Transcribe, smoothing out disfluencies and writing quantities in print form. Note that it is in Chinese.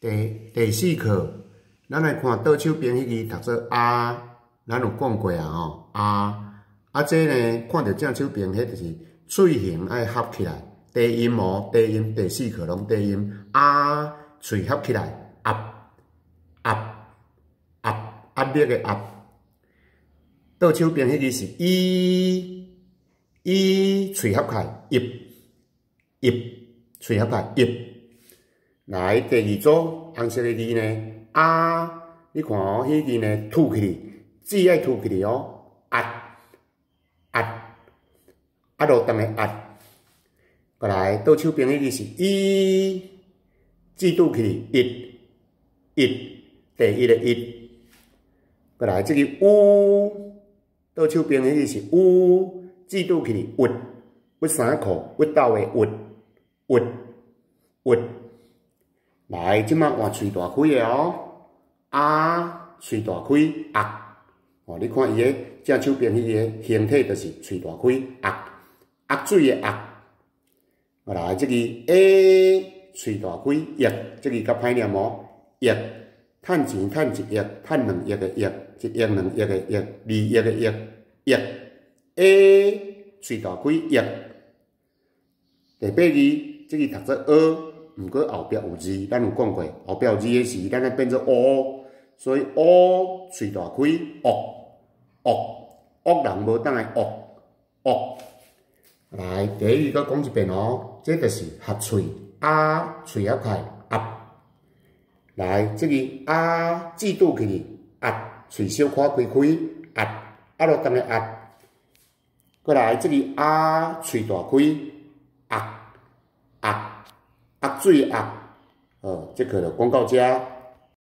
第四课，咱来看倒手边迄字读做啊，咱有讲过啊吼啊，这呢看到正手边迄就是喙形爱合起来，低音哦，低音第四课拢低音啊，喙合起来，压力的压。倒手边迄字是喙合起来，喙合起来，来第二组红色的字呢，啊，你看哦，迄字呢吐起，字爱吐起哦，压落当的压。过来倒手边迄字是字吐起，第一的一。过来这个倒手边迄字是字吐起，屈三裤，屈斗的屈。来，即摆换喙大开的哦，啊，喙大开，哦，你看伊个正手边迄个形体就是喙大开，压水的压。来，即个 A 喙大开，亿，即个较歹念哦，亿，趁钱趁1亿，趁2亿的亿，1亿2亿的亿，2亿的亿，A 喙大开亿。第八字，即个读做学。毋过后壁有字，咱有讲过，后壁有字的时，咱来变做乌，所以乌喙大开，恶人无当的恶。来，第一个讲一遍哦，这就是合喙啊，喙合开压。来，这个啊字拄起压，喙小可开压落当的压。过来，这个啊喙大开压水压。这课就讲到这。